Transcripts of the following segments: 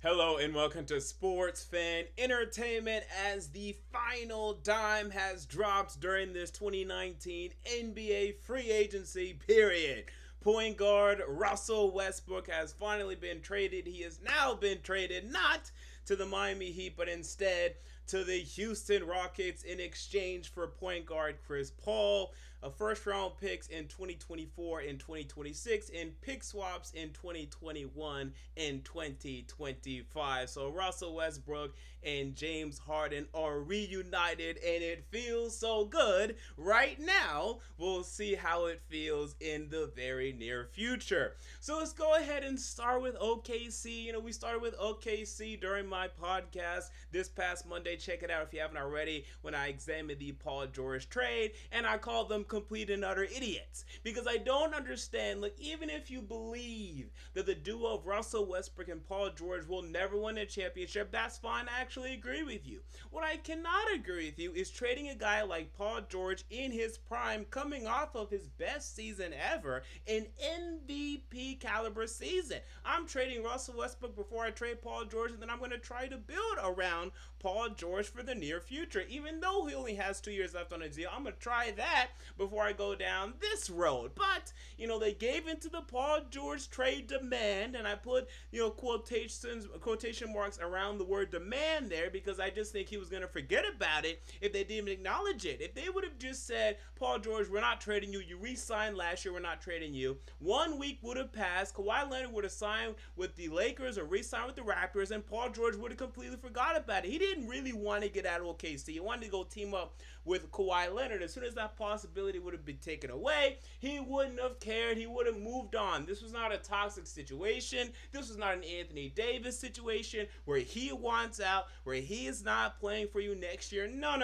Hello and welcome to Sports Fan Entertainment as the final dime has dropped during this 2019 NBA free agency period. Point guard Russell Westbrook has finally been traded. He has now been traded not to the Miami Heat, but instead to the Houston Rockets in exchange for point guard Chris Paul, a first round picks in 2024 and 2026, and pick swaps in 2021 and 2025. So Russell Westbrook and James Harden are reunited, and it feels so good right now. We'll see how it feels in the very near future. So let's go ahead and start with OKC. We started with OKC during my podcast this past Monday. Check it out if you haven't already, when I examined the Paul George trade, and I called them complete and utter idiots. Because I don't understand, like, even if you believe that the duo of Russell Westbrook and Paul George will never win a championship, that's fine. I actually agree with you. What I cannot agree with you is trading a guy like Paul George in his prime, coming off of his best season ever, an MVP caliber season. I'm trading Russell Westbrook before I trade Paul George, and then I'm going to try to build around Paul George for the near future. Even though he only has 2 years left on his deal, I'm going to try that before I go down this road. But, they gave into the Paul George trade demand, and I put, quotation marks around the word demand there because I just think he was going to forget about it if they didn't acknowledge it. If they would have just said, Paul George, we're not trading you. You re-signed last year. We're not trading you. 1 week would have passed. Kawhi Leonard would have signed with the Lakers or re-signed with the Raptors, and Paul George would have completely forgot about it. He didn't really want to get out of OKC. He wanted to go team up with Kawhi Leonard. As soon as that possibility would have been taken away, he wouldn't have cared. He would have moved on. This was not a toxic situation. This was not an Anthony Davis situation where he wants out, where he is not playing for you next year. No.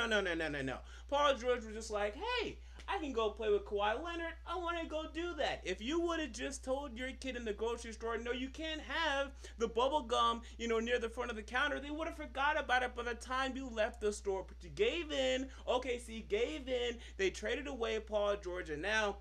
Paul George was just like, hey, I can go play with Kawhi Leonard. I want to go do that. If you would have just told your kid in the grocery store, no, you can't have the bubble gum, near the front of the counter, they would have forgot about it by the time you left the store. But you gave in. OKC gave in. They traded away Paul George, and now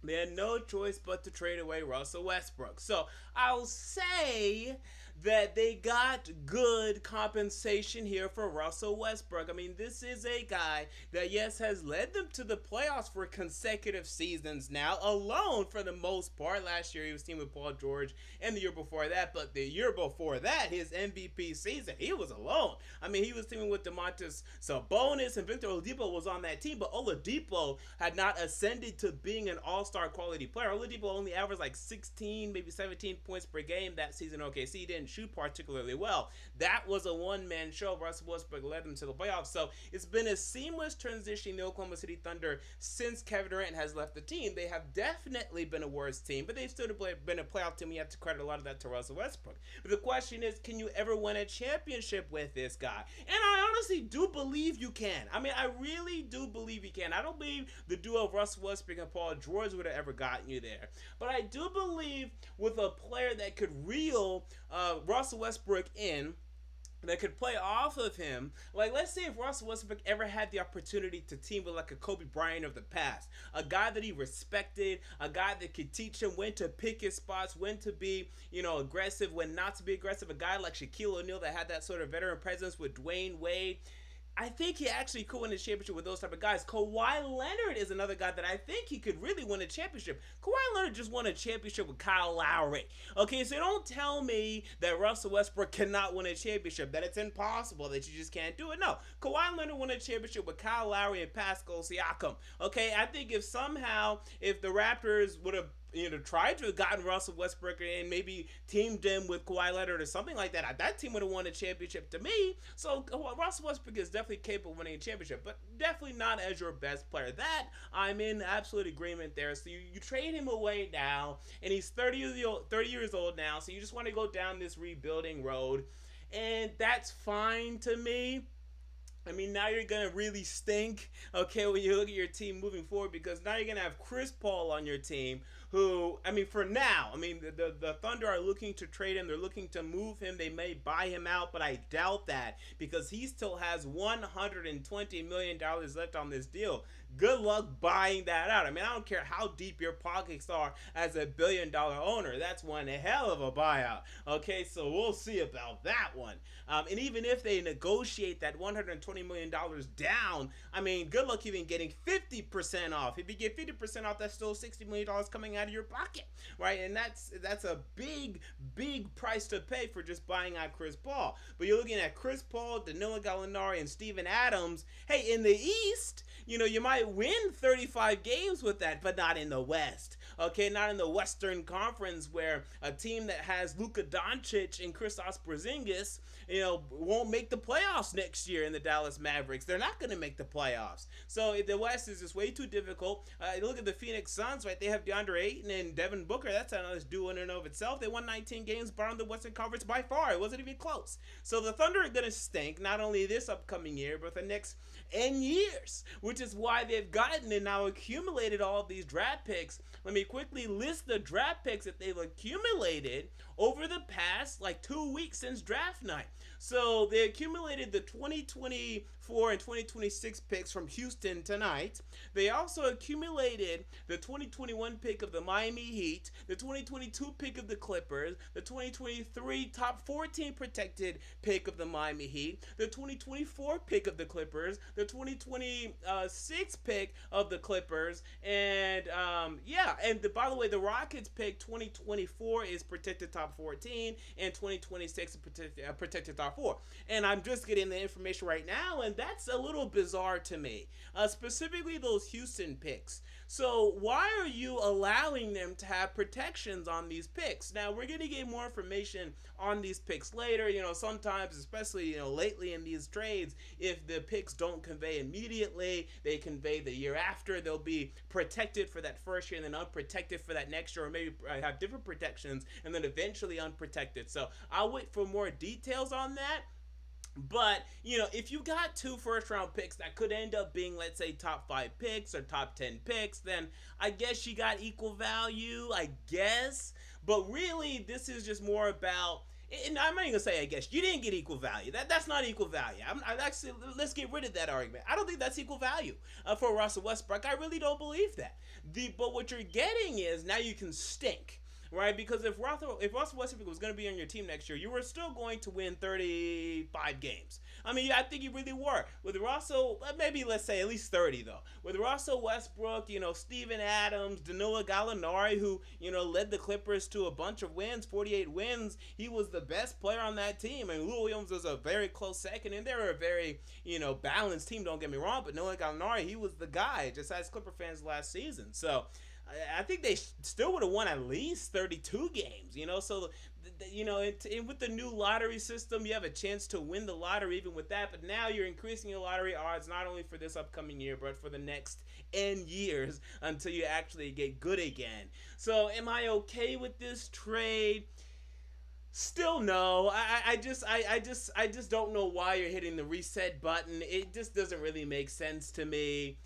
they had no choice but to trade away Russell Westbrook. So I'll say that they got good compensation here for Russell Westbrook. I mean, this is a guy that, yes, has led them to the playoffs for consecutive seasons now, alone for the most part. Last year, he was teaming with Paul George, and the year before that, but the year before that, his MVP season, he was alone. I mean, he was teaming with Domantas Sabonis, and Victor Oladipo was on that team, but Oladipo had not ascended to being an all-star quality player. Oladipo only averaged like 16, maybe 17 points per game that season. OKC didn't shoot particularly well. That was a one-man show. Russell Westbrook led them to the playoffs. So it's been a seamless transition in the Oklahoma City Thunder since Kevin Durant has left the team. They have definitely been a worse team, but they've still been a playoff team. You have to credit a lot of that to Russell Westbrook. But the question is, can you ever win a championship with this guy? And I honestly do believe you can. I mean, I really do believe you can. I don't believe the duo of Russell Westbrook and Paul George would have ever gotten you there. But I do believe with a player that could reel Russell Westbrook in, that could play off of him. Like, let's say if Russell Westbrook ever had the opportunity to team with like a Kobe Bryant of the past, a guy that he respected, a guy that could teach him when to pick his spots, when to be, aggressive, when not to be aggressive, a guy like Shaquille O'Neal that had that sort of veteran presence with Dwayne Wade. I think he actually could win a championship with those type of guys. Kawhi Leonard is another guy that I think he could really win a championship. Kawhi Leonard just won a championship with Kyle Lowry. Okay, so don't tell me that Russell Westbrook cannot win a championship, that it's impossible, that you just can't do it. No, Kawhi Leonard won a championship with Kyle Lowry and Pascal Siakam. Okay, I think if the Raptors would have tried to have gotten Russell Westbrook and maybe teamed him with Kawhi Leonard or something like that team would have won a championship to me. So Russell Westbrook is definitely capable of winning a championship, but definitely not as your best player. That, I'm in absolute agreement there. So you trade him away now, and he's 30 years old now, so you just want to go down this rebuilding road, and that's fine to me. I mean, now you're going to really stink, okay, when you look at your team moving forward, because now you're going to have Chris Paul on your team, who, I mean, for now, I mean, the Thunder are looking to trade him. They're looking to move him. They may buy him out, but I doubt that because he still has $120 million left on this deal. Good luck buying that out. I mean, I don't care how deep your pockets are as a $1 billion owner. That's one hell of a buyout. Okay, so we'll see about that one. And even if they negotiate that $120 million down, I mean, good luck even getting 50% off. If you get 50% off, that's still $60 million coming out of your pocket, right? And that's a big price to pay for just buying out Chris Paul. But you're looking at Chris Paul, Danilo Gallinari, and Steven Adams. Hey, in the East, you might win 35 games with that, but not in the West. Okay, not in the Western Conference where a team that has Luka Doncic and Kristaps Porzingis, won't make the playoffs next year in the Dallas Mavericks. They're not going to make the playoffs. So the West is just way too difficult. Look at the Phoenix Suns, right? They have DeAndre Ayton and Devin Booker. That's another duo in and of itself. They won 19 games, bottom of the Western Conference by far. It wasn't even close. So the Thunder are going to stink, not only this upcoming year, but the next N years, which is why they've gotten and now accumulated all of these draft picks. Let me quickly list the draft picks that they've accumulated over the past 2 weeks since draft night. So they accumulated the 2024 and 2026 picks from Houston tonight. They also accumulated the 2021 pick of the Miami Heat, the 2022 pick of the Clippers, the 2023 top 14 protected pick of the Miami Heat, the 2024 pick of the Clippers, the 2026 pick of the Clippers, and by the way, the Rockets pick 2024 is protected top 14, and 2026 is protected top 4. And I'm just getting the information right now, and that's a little bizarre to me, specifically those Houston picks. So why are you allowing them to have protections on these picks? Now, we're going to get more information on these picks later. Sometimes, especially, lately in these trades, if the picks don't convey immediately, they convey the year after. They'll be protected for that first year and then unprotected for that next year, or maybe have different protections and then eventually unprotected. So I'll wait for more details on that. But, if you got 2 first-round picks that could end up being, let's say, top 5 picks or top 10 picks, then I guess you got equal value, I guess. But really, this is just more about, and I'm not even going to say I guess, you didn't get equal value. That's not equal value. Actually, let's get rid of that argument. I don't think that's equal value for Russell Westbrook. I really don't believe that. But what you're getting is now you can stink. Right, because if Russell Westbrook was going to be on your team next year, you were still going to win 35 games. I mean, I think you really were. With Russell, maybe let's say at least 30 though. With Russell Westbrook, Steven Adams, Danilo Gallinari, who led the Clippers to a bunch of wins, 48 wins. He was the best player on that team, and Lou Williams was a very close second, and they were a very balanced team. Don't get me wrong, but Danilo Gallinari, he was the guy, just as Clipper fans last season. So I think they still would have won at least 32 games, So, and with the new lottery system, you have a chance to win the lottery even with that. But now you're increasing your lottery odds not only for this upcoming year, but for the next N years until you actually get good again. So, am I okay with this trade? Still no. I just don't know why you're hitting the reset button. It just doesn't really make sense to me.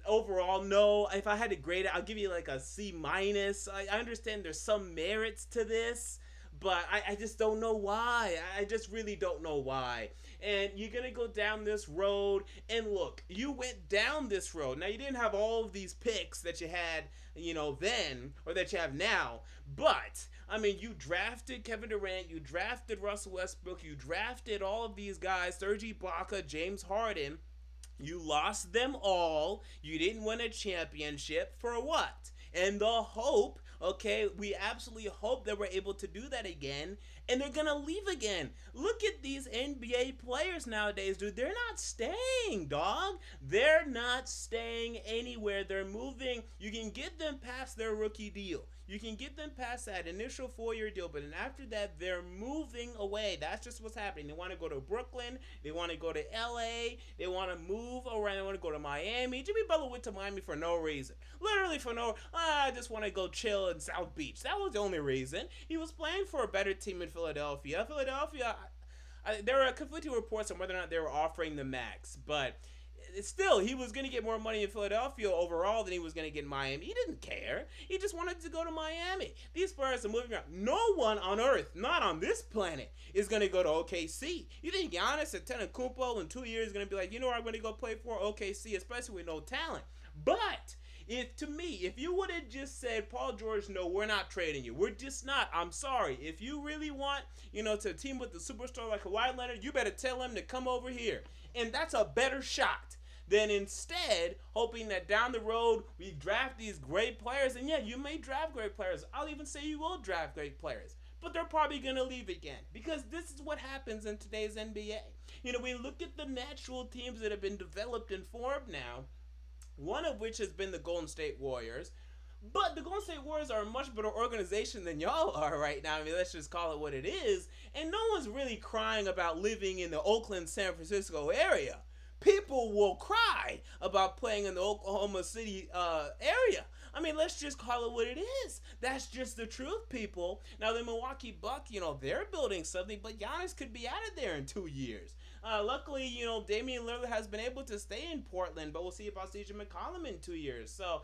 Overall, no. If I had to grade it, I'll give you a C-. I understand there's some merits to this, but I just don't know why. I just really don't know why. And you're going to go down this road, and look, you went down this road. Now, you didn't have all of these picks that you had, then, or that you have now, but I mean, you drafted Kevin Durant, you drafted Russell Westbrook, you drafted all of these guys, Serge Ibaka, James Harden. You lost them all. You didn't win a championship. For what? And the hope, we absolutely hope that we're able to do that again. And they're going to leave again. Look at these NBA players nowadays, dude. They're not staying, dog. They're not staying anywhere. They're moving. You can get them past their rookie deal. You can get them past that initial 4-year deal, but then after that, they're moving away. That's just what's happening. They want to go to Brooklyn. They want to go to L.A. They want to move around. They want to go to Miami. Jimmy Butler went to Miami for no reason. Literally for no, I just want to go chill in South Beach. That was the only reason. He was playing for a better team in Philadelphia. There were conflicting reports on whether or not they were offering the max, but still, he was going to get more money in Philadelphia overall than he was going to get in Miami. He didn't care. He just wanted to go to Miami. These players are moving around. No one on earth, not on this planet, is going to go to OKC. You think Giannis Antetokounmpo in 2 years is going to be like, you know where I'm going to go play for? OKC, especially with no talent. But if you would have just said, Paul George, no, we're not trading you. We're just not. I'm sorry. If you really want, to team with the superstar like Kawhi Leonard, you better tell him to come over here. And that's a better shot than instead hoping that down the road we draft these great players. And yeah, you may draft great players. I'll even say you will draft great players. But they're probably going to leave again because this is what happens in today's NBA. We look at the natural teams that have been developed and formed now, one of which has been the Golden State Warriors. But the Golden State Warriors are a much better organization than y'all are right now. I mean, let's just call it what it is. And no one's really crying about living in the Oakland, San Francisco area. People will cry about playing in the Oklahoma City area. I mean, let's just call it what it is. That's just the truth, people. Now, the Milwaukee Bucks, they're building something, but Giannis could be out of there in 2 years. Luckily, Damian Lillard has been able to stay in Portland, but we'll see about CJ McCollum in 2 years. So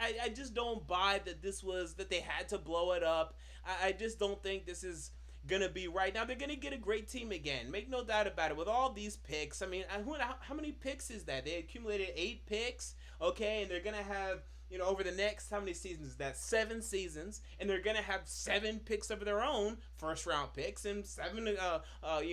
I just don't buy that they had to blow it up. I just don't think this is going to be right. Now, they're going to get a great team again. Make no doubt about it. With all these picks, I mean, how many picks is that? They accumulated 8 picks, okay, and they're going to have, over the next, how many seasons is that? 7 seasons, and they're going to have 7 picks of their own, first-round picks, and 7,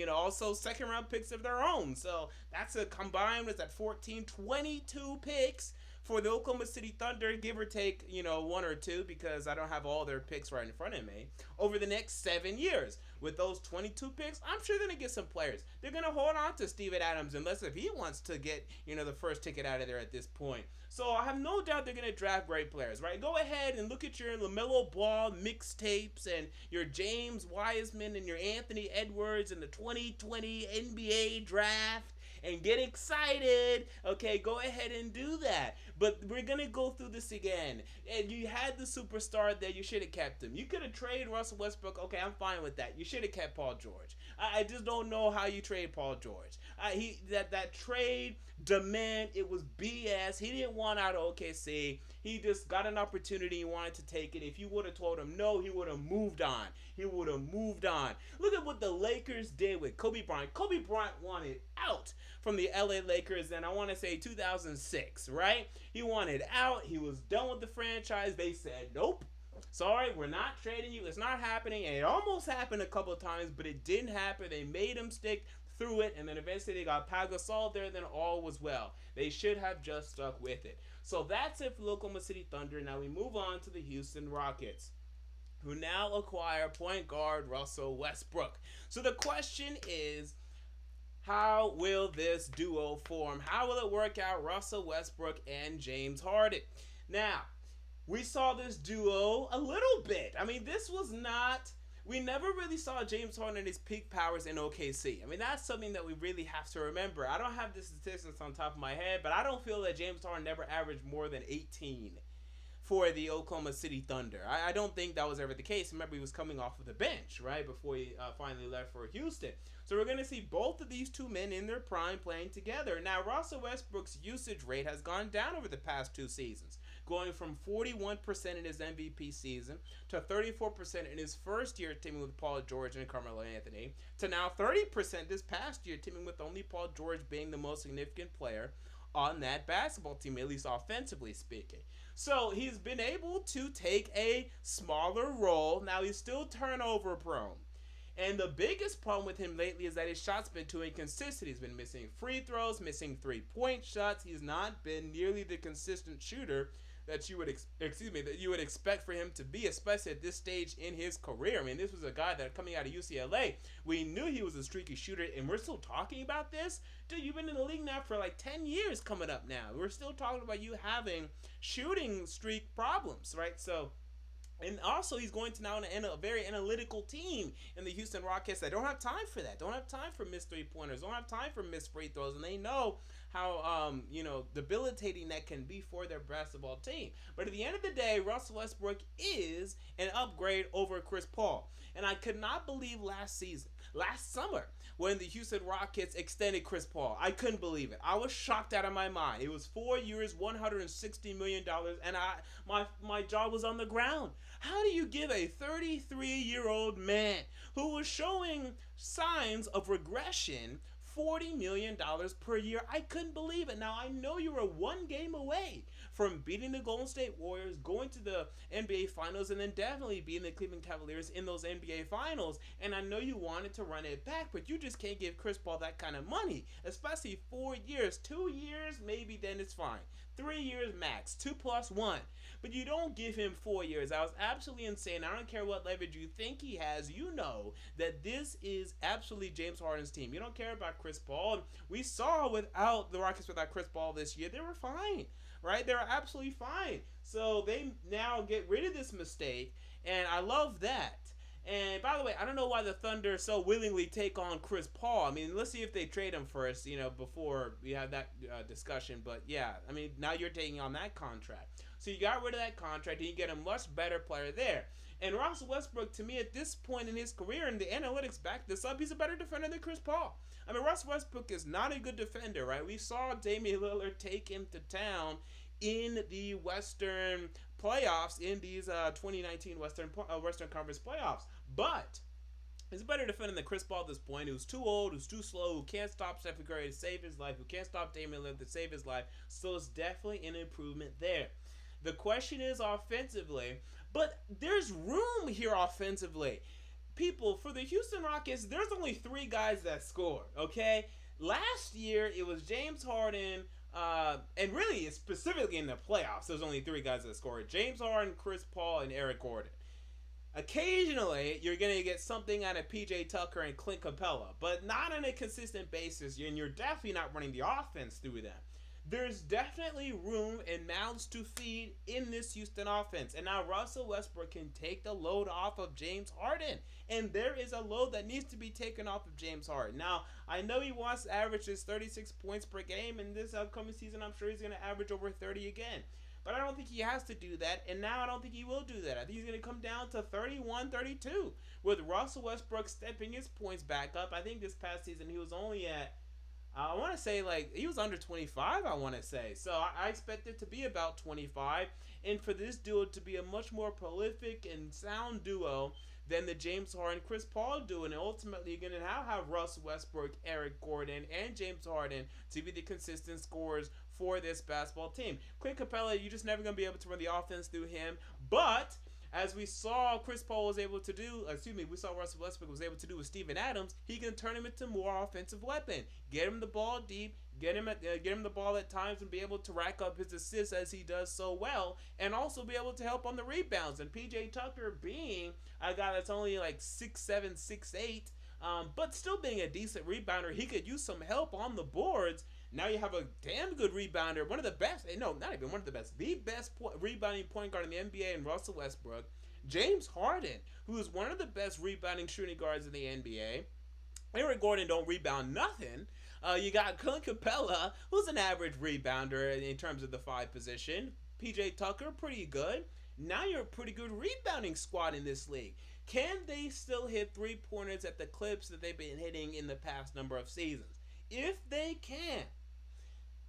also second-round picks of their own. So that's a combined, 22 picks for the Oklahoma City Thunder, give or take, 1 or 2, because I don't have all their picks right in front of me, over the next 7 years. With those 22 picks, I'm sure they're going to get some players. They're going to hold on to Steven Adams, unless if he wants to get, the first ticket out of there at this point. So I have no doubt they're going to draft great players, right? Go ahead and look at your LaMelo Ball mixtapes and your James Wiseman and your Anthony Edwards and the 2020 NBA draft and get excited. Okay, go ahead and do that. But we're going to go through this again. And you had the superstar there. You should have kept him. You could have traded Russell Westbrook. Okay, I'm fine with that. You should have kept Paul George. I just don't know how you trade Paul George. That trade demand, it was BS. He didn't want out of OKC. He just got an opportunity. He wanted to take it. If you would have told him no, he would have moved on. Look at what the Lakers did with Kobe Bryant. Kobe Bryant wanted out from the LA Lakers in, I want to say, 2006, right? He wanted out. He was done with the franchise. They said, nope. Sorry, we're not trading you. It's not happening. And it almost happened a couple of times, but it didn't happen. They made him stick through it, and then eventually they got Pau Gasol there, and then all was well. They should have just stuck with it. So that's it for the Oklahoma City Thunder. Now we move on to the Houston Rockets, who now acquire point guard Russell Westbrook. So the question is, how will this duo form? How will it work out, Russell Westbrook and James Harden? Now, we saw this duo a little bit. I mean, we never really saw James Harden at his peak powers in OKC. I mean, that's something that we really have to remember. I don't have the statistics on top of my head, but I don't feel that James Harden never averaged more than 18 for the Oklahoma City Thunder. I don't think that was ever the case. Remember, he was coming off of the bench, right, before he finally left for Houston. So we're going to see both of these two men in their prime playing together. Now, Russell Westbrook's usage rate has gone down over the past 2 seasons, going from 41% in his MVP season to 34% in his first year teaming with Paul George and Carmelo Anthony, to now 30% this past year teaming with only Paul George being the most significant player on that basketball team, at least offensively speaking. So he's been able to take a smaller role. Now he's still turnover prone. And the biggest problem with him lately is that his shots been too inconsistent. He's been missing free throws, missing 3-point shots. He's not been nearly the consistent shooter that you would expect for him to be, especially at this stage in his career. I mean, this was a guy that coming out of UCLA, we knew he was a streaky shooter, and we're still talking about this? Dude, you've been in the league now for like 10 years coming up now. We're still talking about you having shooting streak problems, right? So, and also he's going to now a very analytical team in the Houston Rockets that don't have time for that. Don't have time for missed 3-pointers. Don't have time for missed free throws. And they know how, debilitating that can be for their basketball team. But at the end of the day, Russell Westbrook is an upgrade over Chris Paul. And I could not believe last season last summer when the Houston Rockets extended Chris Paul. I couldn't believe it. I was shocked out of my mind. It was 4 years, $160 million, and my jaw was on the ground. How do you give a 33-year-old man who was showing signs of regression $40 million per year? I couldn't believe it. Now, I know you were one game away from beating the Golden State Warriors, going to the NBA Finals, and then definitely beating the Cleveland Cavaliers in those NBA Finals. And I know you wanted to run it back, but you just can't give Chris Paul that kind of money, especially 4 years. 2 years, maybe then it's fine. 3 years max, 2 plus 1. But you don't give him 4 years. That was absolutely insane. I don't care what leverage you think he has. You know that this is absolutely James Harden's team. You don't care about Chris Paul. And we saw without the Rockets without Chris Paul this year, they were fine. Right? They were absolutely fine. So they now get rid of this mistake, and I love that. And by the way, I don't know why the Thunder so willingly take on Chris Paul. I mean, let's see if they trade him first, before we have that discussion. But yeah, I mean, now you're taking on that contract. So you got rid of that contract, and you get a much better player there. And Russell Westbrook, to me, at this point in his career, and the analytics back this up, he's a better defender than Chris Paul. I mean, Russell Westbrook is not a good defender, right? We saw Damian Lillard take him to town in the Western playoffs, in these 2019 Western Conference playoffs. But he's a better defender than Chris Paul at this point, who's too old, who's too slow, who can't stop Stephen Curry to save his life, who can't stop Damian Lillard to save his life. So it's definitely an improvement there. The question is offensively, but there's room here offensively. People, for the Houston Rockets, there's only 3 guys that score, okay? Last year, it was James Harden, and really, specifically in the playoffs, there's only 3 guys that scored. James Harden, Chris Paul, and Eric Gordon. Occasionally, you're going to get something out of PJ Tucker and Clint Capella, but not on a consistent basis, and you're definitely not running the offense through them. There's definitely room and mouths to feed in this Houston offense. And now Russell Westbrook can take the load off of James Harden. And there is a load that needs to be taken off of James Harden. Now, I know he wants to average his 36 points per game. And this upcoming season, I'm sure he's going to average over 30 again. But I don't think he has to do that. And now I don't think he will do that. I think he's going to come down to 31, 32. With Russell Westbrook stepping his points back up. I think this past season he was only at, I want to say, he was under 25, I want to say. So I expect it to be about 25. And for this duo to be a much more prolific and sound duo than the James Harden, Chris Paul duo. And ultimately, you're going to now have Russell Westbrook, Eric Gordon, and James Harden to be the consistent scorers for this basketball team. Clint Capella, you're just never going to be able to run the offense through him. But as we saw Russell Westbrook was able to do with Steven Adams, he can turn him into more offensive weapon. Get him the ball deep, get him the ball at times, and be able to rack up his assists as he does so well, and also be able to help on the rebounds. And PJ Tucker being a guy that's only 6'7", 6'8", but still being a decent rebounder, he could use some help on the boards. Now you have a damn good rebounder, one of the best, no, not even one of the best, the best rebounding point guard in the NBA in Russell Westbrook. James Harden, who is one of the best rebounding shooting guards in the NBA. Eric Gordon don't rebound nothing. You got Clint Capella, who's an average rebounder in terms of the 5 position. PJ Tucker, pretty good. Now you're a pretty good rebounding squad in this league. Can they still hit 3-pointers at the clips that they've been hitting in the past number of seasons? If they can,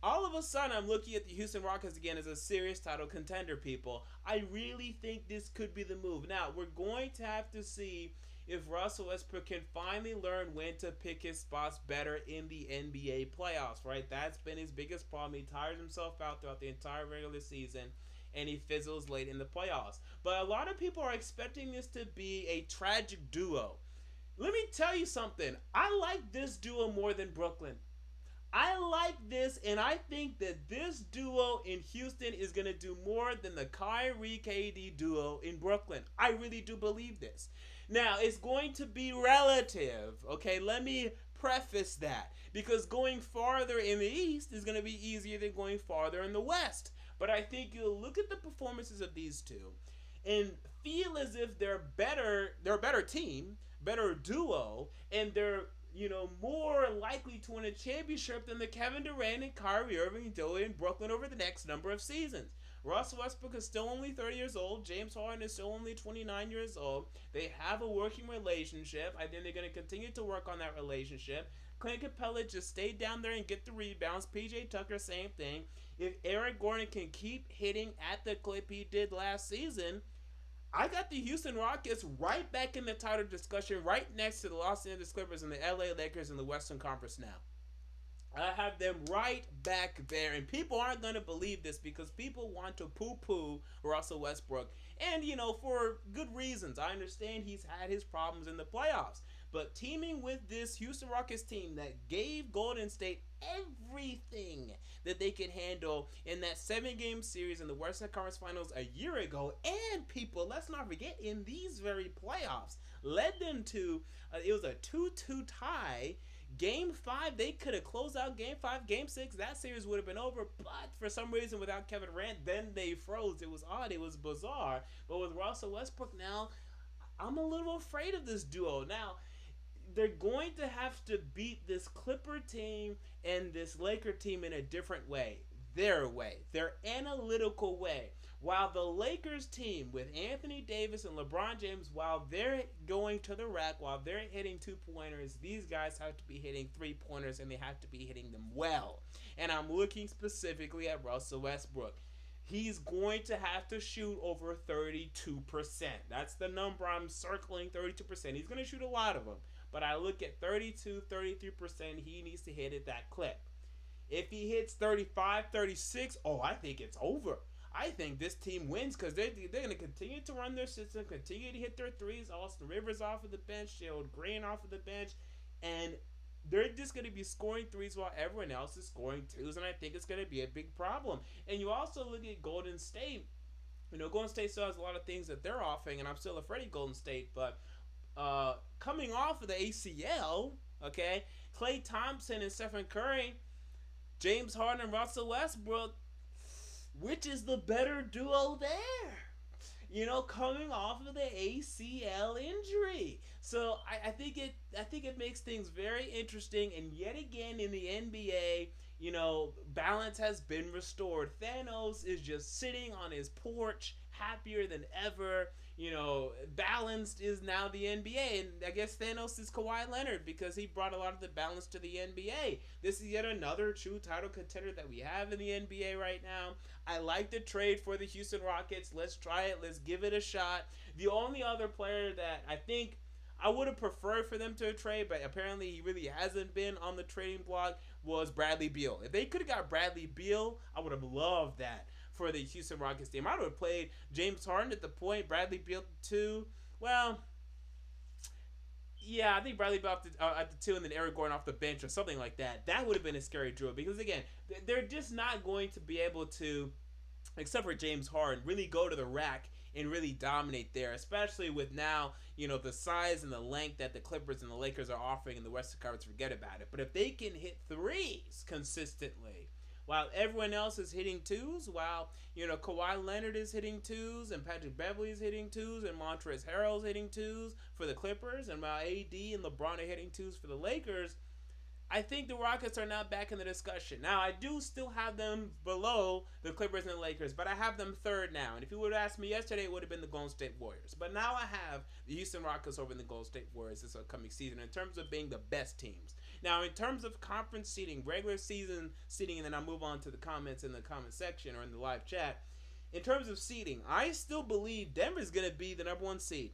all of a sudden I'm looking at the Houston Rockets again as a serious title contender, people. I really think this could be the move. Now, we're going to have to see if Russell Westbrook can finally learn when to pick his spots better in the NBA playoffs, right? That's been his biggest problem. He tires himself out throughout the entire regular season, and he fizzles late in the playoffs. But a lot of people are expecting this to be a tragic duo. Let me tell you something. I like this duo more than Brooklyn. I like this, and I think that this duo in Houston is going to do more than the Kyrie KD duo in Brooklyn. I really do believe this. Now, it's going to be relative, okay? Let me preface that, because going farther in the East is going to be easier than going farther in the West. But I think you'll look at the performances of these two and feel as if they're a better team, better duo, and they're more likely to win a championship than the Kevin Durant and Kyrie Irving duo in Brooklyn over the next number of seasons. Russell Westbrook is still only 30 years old. James Harden is still only 29 years old. They have a working relationship. I think they're going to continue to work on that relationship. Clint Capella just stay down there and get the rebounds. PJ Tucker, same thing. If Eric Gordon can keep hitting at the clip he did last season, I got the Houston Rockets right back in the title discussion, right next to the Los Angeles Clippers and the LA Lakers in the Western Conference now. I have them right back there, and people aren't going to believe this because people want to poo-poo Russell Westbrook, and for good reasons. I understand he's had his problems in the playoffs, but teaming with this Houston Rockets team that gave Golden State everything that they could handle in that 7-game series in the Western Conference Finals a year ago, and people, let's not forget, in these very playoffs, led them to, it was a 2-2 tie. Game 5, they could have closed out Game 5. Game 6, that series would have been over. But for some reason, without Kevin Durant, then they froze. It was odd. It was bizarre. But with Russell Westbrook now, I'm a little afraid of this duo. Now, they're going to have to beat this Clipper team and this Laker team in a different way. Their way. Their analytical way. While the Lakers team with Anthony Davis and LeBron James, while they're going to the rack, while they're hitting 2-pointers, these guys have to be hitting 3-pointers, and they have to be hitting them well. And I'm looking specifically at Russell Westbrook. He's going to have to shoot over 32%. That's the number I'm circling, 32%. He's going to shoot a lot of them. But I look at 32, 33%, he needs to hit at that clip. If he hits 35, 36, I think it's over. I think this team wins because they're going to continue to run their system, continue to hit their threes. Austin Rivers off of the bench, Gerald Green off of the bench, and they're just going to be scoring threes while everyone else is scoring twos, and I think it's going to be a big problem. And you also look at Golden State. Golden State still has a lot of things that they're offering, and I'm still afraid of Golden State, but coming off of the ACL, okay, Klay Thompson and Stephen Curry, James Harden and Russell Westbrook, which is the better duo there? Coming off of the ACL injury. So I think it makes things very interesting. And yet again in the NBA, balance has been restored. Thanos is just sitting on his porch, happier than ever. Balanced is now the NBA, and I guess Thanos is Kawhi Leonard because he brought a lot of the balance to the NBA. This is yet another true title contender that we have in the NBA right now. I like the trade for the Houston Rockets. Let's try it. Let's give it a shot. The only other player that I think I would have preferred for them to trade, but apparently he really hasn't been on the trading block, was Bradley Beal. If they could have got Bradley Beal, I would have loved that for the Houston Rockets team. I would have played James Harden at the point, Bradley Beal at the 2. Well, yeah, I think Bradley Beal at the 2 and then Eric Gordon off the bench or something like that. That would have been a scary duo because, again, they're just not going to be able to, except for James Harden, really go to the rack and really dominate there, especially with now, the size and the length that the Clippers and the Lakers are offering in the Western Conference. Forget about it. But if they can hit threes consistently, while everyone else is hitting twos, while, Kawhi Leonard is hitting twos, and Patrick Beverley is hitting twos, and Montrezl Harrell is hitting twos for the Clippers, and while AD and LeBron are hitting twos for the Lakers, I think the Rockets are now back in the discussion. Now, I do still have them below the Clippers and the Lakers, but I have them third now. And if you would have asked me yesterday, it would have been the Golden State Warriors. But now I have the Houston Rockets over the Golden State Warriors this upcoming season in terms of being the best teams. Now, in terms of conference seeding, regular season seeding, and then I'll move on to the comments in the comment section or in the live chat. In terms of seeding, I still believe Denver's going to be the number 1 seed.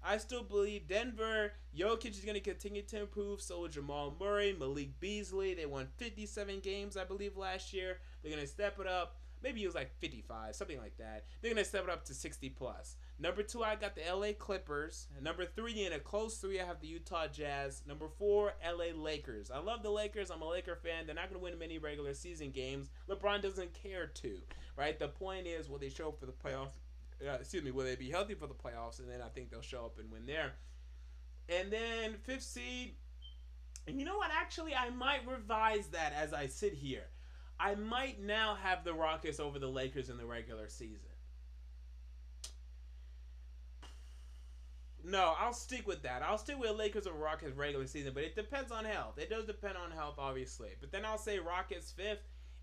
I still believe Denver, Jokic is going to continue to improve. So will Jamal Murray, Malik Beasley. They won 57 games, I believe, last year. They're going to step it up. Maybe it was like 55, something like that. They're going to step it up to 60 plus. Number 2, I got the LA Clippers. Number 3, in a close 3, I have the Utah Jazz. Number 4, LA Lakers. I love the Lakers. I'm a Laker fan. They're not going to win many regular season games. LeBron doesn't care to, right? The point is, will they show up for the playoffs? Will they be healthy for the playoffs? And then I think they'll show up and win there. And then 5th seed, and you know what? Actually, I might revise that as I sit here. I might now have the Rockets over the Lakers in the regular season. No, I'll stick with that. I'll stick with Lakers over Rockets regular season, but it depends on health. It does depend on health, obviously. But then I'll say Rockets 5th,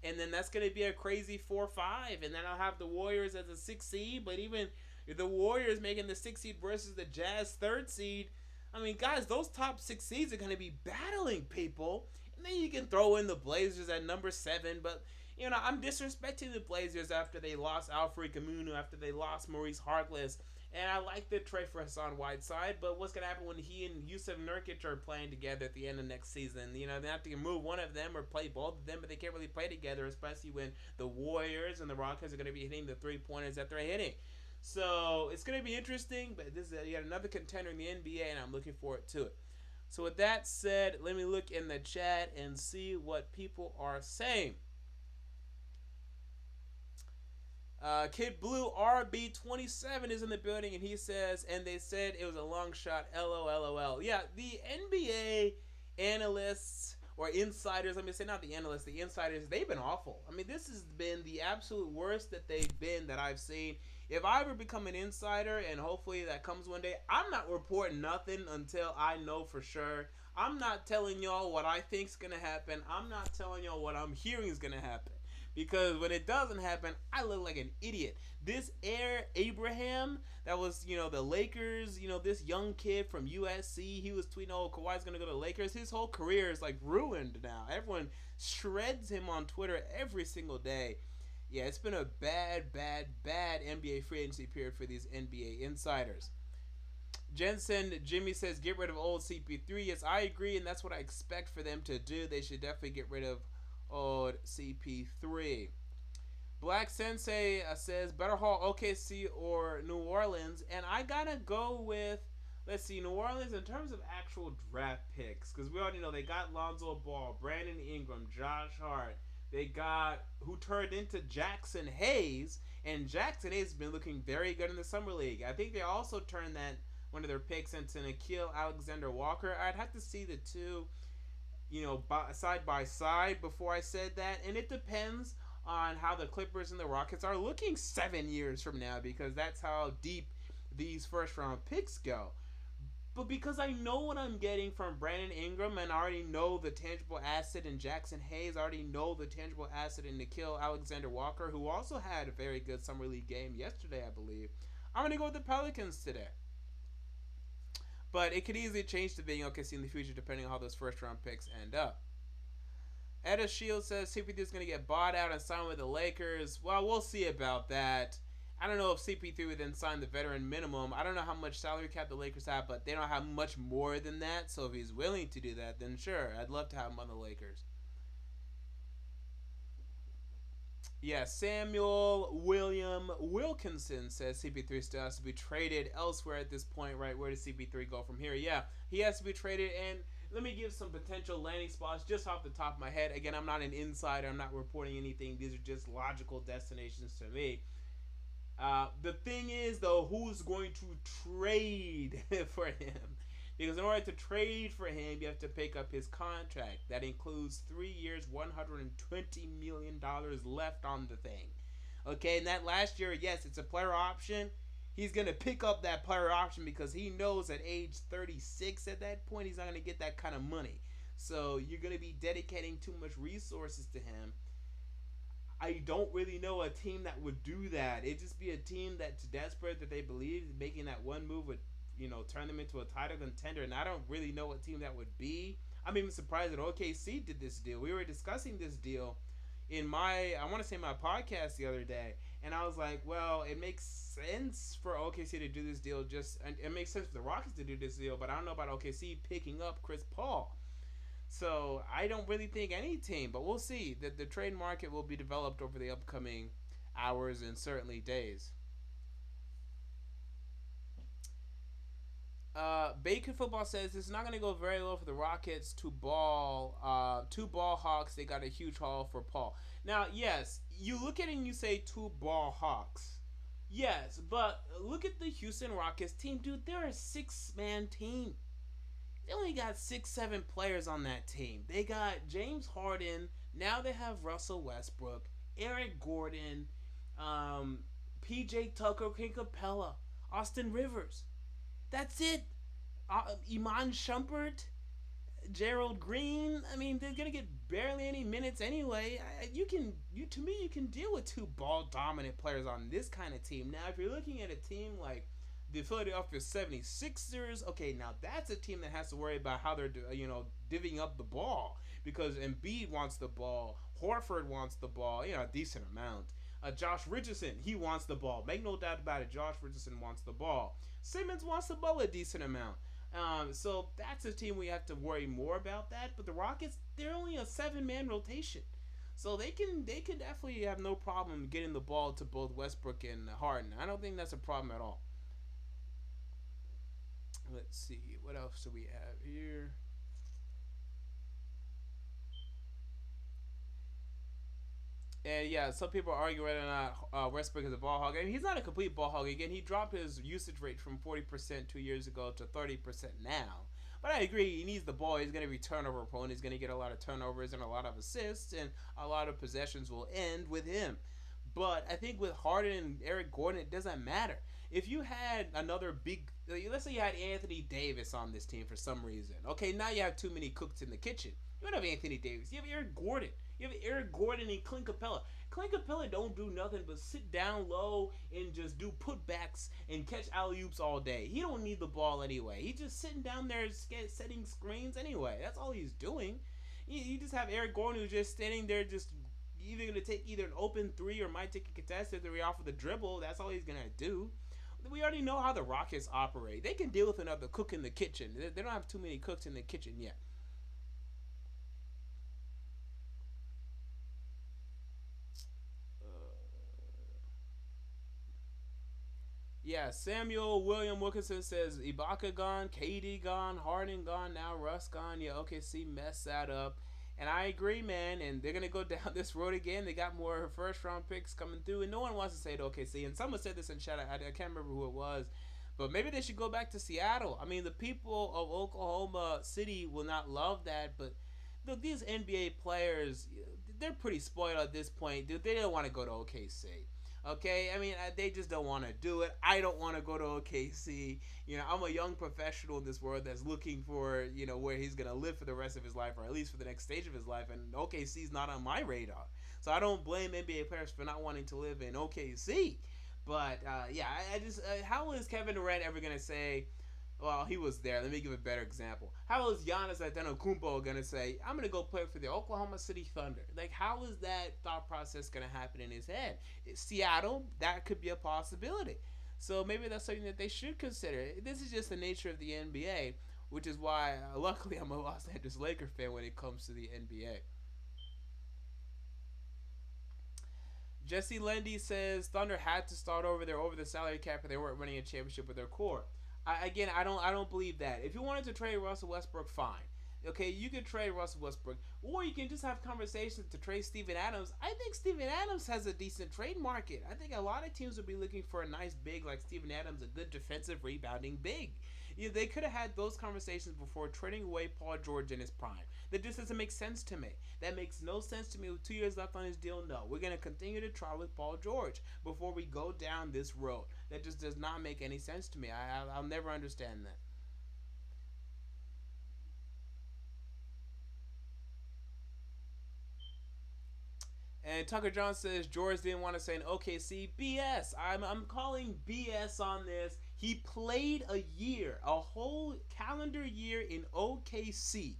and then that's going to be a crazy 4-5, and then I'll have the Warriors as a 6 seed. But even the Warriors making the 6 seed versus the Jazz 3rd seed, I mean, guys, those top 6 seeds are going to be battling people. And then you can throw in the Blazers at number 7, but I'm disrespecting the Blazers after they lost Alfred Camino, after they lost Maurice Harkless. And I like the trade for Hassan Whiteside, but what's going to happen when he and Yusuf Nurkic are playing together at the end of next season? They have to move one of them or play both of them, but they can't really play together, especially when the Warriors and the Rockets are going to be hitting the 3-pointers that they're hitting. So it's going to be interesting, but this is yet another contender in the NBA, and I'm looking forward to it. So with that said, let me look in the chat and see what people are saying. Kid Blue RB27 is in the building, and he says, and they said it was a long shot, LOL. Yeah, the NBA analysts or insiders, let me say not the analysts, the insiders, they've been awful. I mean, this has been the absolute worst that they've been that I've seen. If I ever become an insider, and hopefully that comes one day, I'm not reporting nothing until I know for sure. I'm not telling y'all what I think's going to happen. I'm not telling y'all what I'm hearing is going to happen. Because when it doesn't happen, I look like an idiot. This Air Abraham, that was, the Lakers, this young kid from USC, he was tweeting, oh, Kawhi's going to go to the Lakers. His whole career is, ruined now. Everyone shreds him on Twitter every single day. Yeah, it's been a bad NBA free agency period for these NBA insiders. Jensen Jimmy says, get rid of old CP3. Yes, I agree, and that's what I expect for them to do. They should definitely get rid of old CP3. Black Sensei says better haul OKC or New Orleans, and I gotta go with, let's see, New Orleans in terms of actual draft picks, because we already know they got Lonzo Ball, Brandon Ingram, Josh Hart. They got who turned into Jackson Hayes, and Jackson Hayes has been looking very good in the summer league. I think they also turned that one of their picks into Nickeil Alexander-Walker. I'd have to see the two side by side before I said that, and it depends on how the Clippers and the Rockets are looking 7 years from now, because that's how deep these first round picks go. But because I know what I'm getting from Brandon Ingram, and I already know the tangible asset in Jackson Hayes, I already know the tangible asset in Nickeil Alexander-Walker, who also had a very good summer league game yesterday, I believe, I'm going to go with the Pelicans today. But it could easily change to being OKC in the future depending on how those first round picks end up. Etta Shields says CP3 is going to get bought out and signed with the Lakers. Well, we'll see about that. I don't know if CP3 would then sign the veteran minimum. I don't know how much salary cap the Lakers have, but they don't have much more than that. So if he's willing to do that, then sure, I'd love to have him on the Lakers. Yeah, Samuel William Wilkinson says CP3 still has to be traded elsewhere at this point, right? Where does CP3 go from here? Yeah, he has to be traded, and let me give some potential landing spots just off the top of my head. Again, I'm not an insider. I'm not reporting anything. These are just logical destinations to me. The thing is, though, who's going to trade for him? Because in order to trade for him, you have to pick up his contract. That includes 3 years, $120 million left on the thing. Okay, and that last year, yes, it's a player option. He's going to pick up that player option because he knows at age 36 at that point, he's not going to get that kind of money. So you're going to be dedicating too much resources to him. I don't really know a team that would do that. It'd just be a team that's desperate, that they believe making that one move would, turn them into a title contender, and I don't really know what team that would be. I'm even surprised that OKC did this deal. We were discussing this deal in my podcast the other day, and I was like, well, it makes sense for OKC to do this deal, and it makes sense for the Rockets to do this deal, but I don't know about OKC picking up Chris Paul. So I don't really think any team, but we'll see. The trade market will be developed over the upcoming hours and certainly days. Bacon Football says it's not going to go very well for the Rockets to ball hawks. They got a huge haul for Paul. Now, yes, you look at it and you say 2 ball hawks. Yes, but look at the Houston Rockets team. Dude, they're a 6-man team. They only got 6-7 players on that team. They got James Harden. Now they have Russell Westbrook, Eric Gordon, PJ Tucker, Clint Capella, Austin Rivers. That's it. Iman Shumpert. Gerald Green, I mean, they're gonna get barely any minutes anyway. You can deal with two ball dominant players on this kind of team. Now, if you're looking at a team like the Philadelphia 76ers, okay, now that's a team that has to worry about how they're divvying up the ball because Embiid wants the ball, Horford wants the ball, a decent amount. Josh Richardson, he wants the ball. Make no doubt about it. Josh Richardson wants the ball. Simmons wants the ball a decent amount. So that's a team we have to worry more about that. But the Rockets, they're only a 7-man rotation, so they can definitely have no problem getting the ball to both Westbrook and Harden. I don't think that's a problem at all. Let's see what else do we have here. And yeah, some people are arguing whether or not Westbrook is a ball hog. I mean, he's not a complete ball hog. Again, he dropped his usage rate from 40% 2 years ago to 30% now. But I agree, he needs the ball. He's going to be turnover prone. He's going to get a lot of turnovers and a lot of assists, and a lot of possessions will end with him. But I think with Harden and Eric Gordon, it doesn't matter. If you had another big, let's say you had Anthony Davis on this team for some reason. Okay, now you have too many cooks in the kitchen. You don't have Anthony Davis. You have Eric Gordon. You have Eric Gordon and Clint Capella. Clint Capella don't do nothing but sit down low and just do putbacks and catch alley-oops all day. He don't need the ball anyway. He's just sitting down there setting screens anyway. That's all he's doing. You just have Eric Gordon who's just standing there just either going to take either an open three or might take a contested three off of the dribble. That's all he's going to do. We already know how the Rockets operate. They can deal with another cook in the kitchen. They don't have too many cooks in the kitchen yet. Yeah, Samuel William Wilkinson says Ibaka gone, KD gone, Harden gone, now Russ gone. Yeah, OKC messed that up. And I agree, man. And they're going to go down this road again. They got more first round picks coming through. And no one wants to say it to OKC. And someone said this in chat. I can't remember who it was. But maybe they should go back to Seattle. I mean, the people of Oklahoma City will not love that. But look, these NBA players, they're pretty spoiled at this point. Dude, they don't want to go to OKC. Okay, I mean, they just don't want to do it. I don't want to go to OKC. I'm a young professional in this world that's looking for, where he's going to live for the rest of his life, or at least for the next stage of his life, and OKC is not on my radar. So I don't blame NBA players for not wanting to live in OKC. But, yeah, I just, how is Kevin Durant ever going to say, well, he was there. Let me give a better example. How is Giannis Antetokounmpo going to say, I'm going to go play for the Oklahoma City Thunder? Like, how is that thought process going to happen in his head? Seattle, that could be a possibility. So maybe that's something that they should consider. This is just the nature of the NBA, which is why, luckily, I'm a Los Angeles Lakers fan when it comes to the NBA. Jesse Lendy says Thunder had to start over. They're over the salary cap, and they weren't winning a championship with their core. I don't believe that. If you wanted to trade Russell Westbrook, fine. Okay, you can trade Russell Westbrook, or you can just have conversations to trade Steven Adams. I think Steven Adams has a decent trade market. I think a lot of teams would be looking for a nice big like Steven Adams, a good defensive rebounding big. They could have had those conversations before trading away Paul George in his prime. That just doesn't make sense to me. That makes no sense to me with 2 years left on his deal. No, we're going to continue to try with Paul George before we go down this road. That just does not make any sense to me. I'll never understand that. And Tucker John says George didn't want to say an OKC. BS. I'm calling BS on this. He played a year, a whole calendar year in OKC.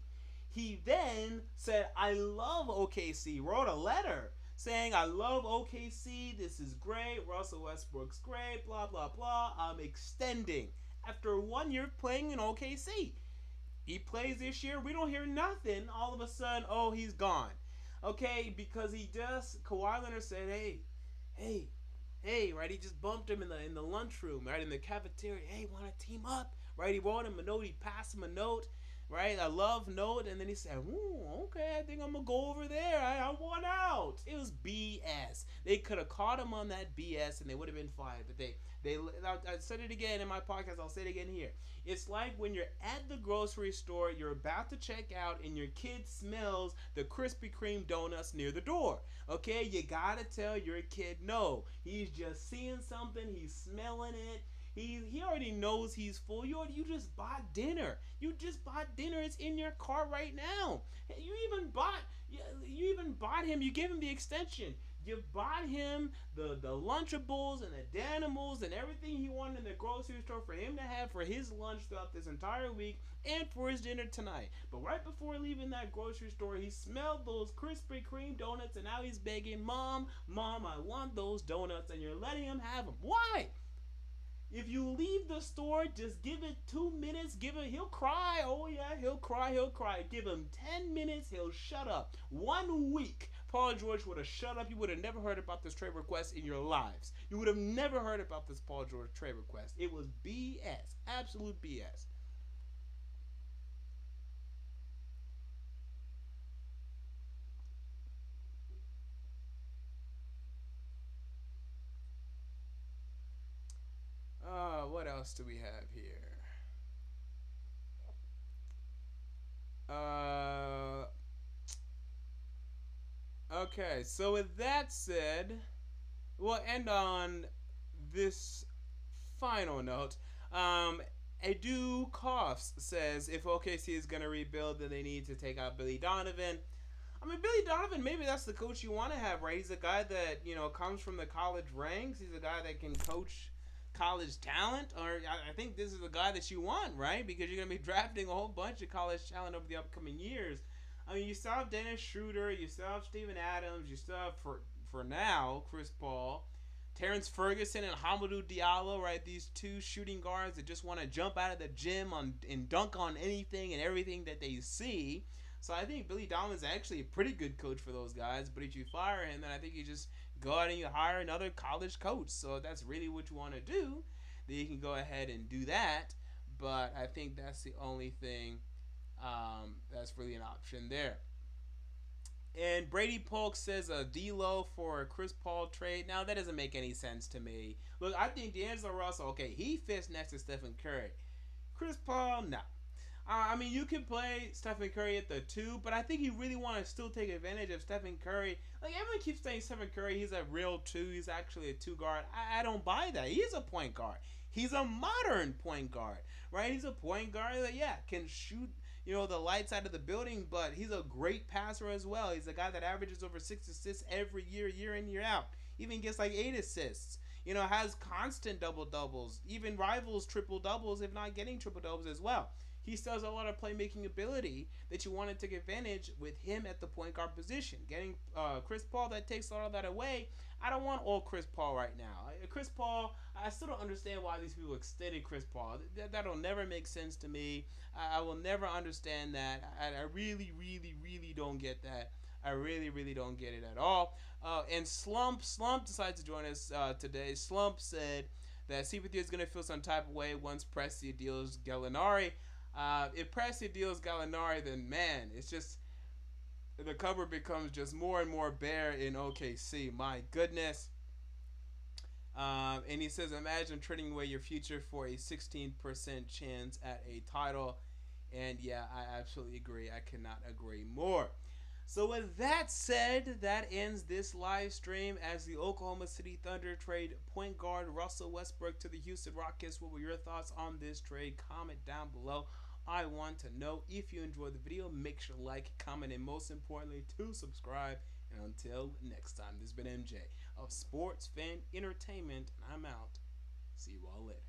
He then said, I love OKC. Wrote a letter saying, I love OKC. This is great. Russell Westbrook's great. Blah, blah, blah. I'm extending. After 1 year playing in OKC. He plays this year. We don't hear nothing. All of a sudden, oh, he's gone. Okay, because Kawhi Leonard said, hey, right? He just bumped him in the lunchroom, right? In the cafeteria. Hey, want to team up? Right? He wrote him a note. He passed him a note, right? A love note. And then he said, ooh, okay, I think I'm going to go over there. I want out. It was BS. They could have caught him on that BS and they would have been fine. But I said it again in my podcast. I'll say it again here. It's like when you're at the grocery store, you're about to check out, and your kid smells the Krispy Kreme donuts near the door. Okay, you gotta tell your kid no. He's just seeing something. He's smelling it. He already knows he's full. You just bought dinner. You just bought dinner. It's in your car right now. You even bought him. You gave him the extension. You bought him the Lunchables and the Danimals and everything he wanted in the grocery store for him to have for his lunch throughout this entire week and for his dinner tonight. But right before leaving that grocery store, he smelled those Krispy Kreme donuts and now he's begging, Mom, I want those donuts, and you're letting him have them. Why? If you leave the store, just give it 2 minutes. He'll cry. Oh yeah, he'll cry. Give him 10 minutes, he'll shut up. 1 week, Paul George would have shut up. You would have never heard about this trade request in your lives. You would have never heard about this Paul George trade request. It was BS. Absolute BS. What else do we have here? Uh, okay, so with that said, we'll end on this final note. Um, Edu Coughs says if OKC is going to rebuild, then they need to take out Billy Donovan. I mean, Billy Donovan, maybe that's the coach you want to have, right? He's a guy that, comes from the college ranks. He's a guy that can coach college talent, or I think this is the guy that you want, right? Because you're going to be drafting a whole bunch of college talent over the upcoming years. I mean, you still have Dennis Schroeder, you still have Steven Adams, you still have, for now, Chris Paul, Terrence Ferguson, and Hamidou Diallo, right? These two shooting guards that just want to jump out of the gym and dunk on anything and everything that they see. So I think Billy Donovan's actually a pretty good coach for those guys. But if you fire him, then I think you just go out and you hire another college coach. So if that's really what you want to do, then you can go ahead and do that. But I think that's the only thing that's really an option there. And Brady Polk says a D-Lo for a Chris Paul trade. Now, that doesn't make any sense to me. Look, I think D'Angelo Russell, okay, he fits next to Stephen Curry. Chris Paul, no. I mean, you can play Stephen Curry at the 2, but I think you really want to still take advantage of Stephen Curry. Like, everyone keeps saying Stephen Curry, he's a real 2. He's actually a 2 guard. I don't buy that. He's a point guard. He's a modern point guard, right? He's a point guard that, can shoot, the lights out of the building, but he's a great passer as well. He's a guy that averages over 6 assists every year, year in, year out. Even gets like 8 assists. Has constant double-doubles. Even rivals triple-doubles, if not getting triple-doubles as well. He still has a lot of playmaking ability that you want to take advantage with him at the point guard position. Getting Chris Paul, that takes a lot of that away. I don't want all Chris Paul right now. Chris Paul, I still don't understand why these people extended Chris Paul. That'll never make sense to me. I will never understand that. I really, really, really don't get that. I really, really don't get it at all. And Slump decides to join us today. Slump said that CP3 is going to feel some type of way once Presti deals Gallinari. If Presti deals Gallinari, then man, it's just the cover becomes just more and more bare in OKC. My goodness. And he says, imagine trading away your future for a 16% chance at a title. And yeah, I absolutely agree. I cannot agree more. So with that said, that ends this live stream as the Oklahoma City Thunder trade point guard Russell Westbrook to the Houston Rockets. What were your thoughts on this trade? Comment down below. I want to know. If you enjoyed the video, make sure to like, comment, and most importantly, to subscribe. And until next time, this has been MJ of Sports Fan Entertainment, and I'm out. See you all later.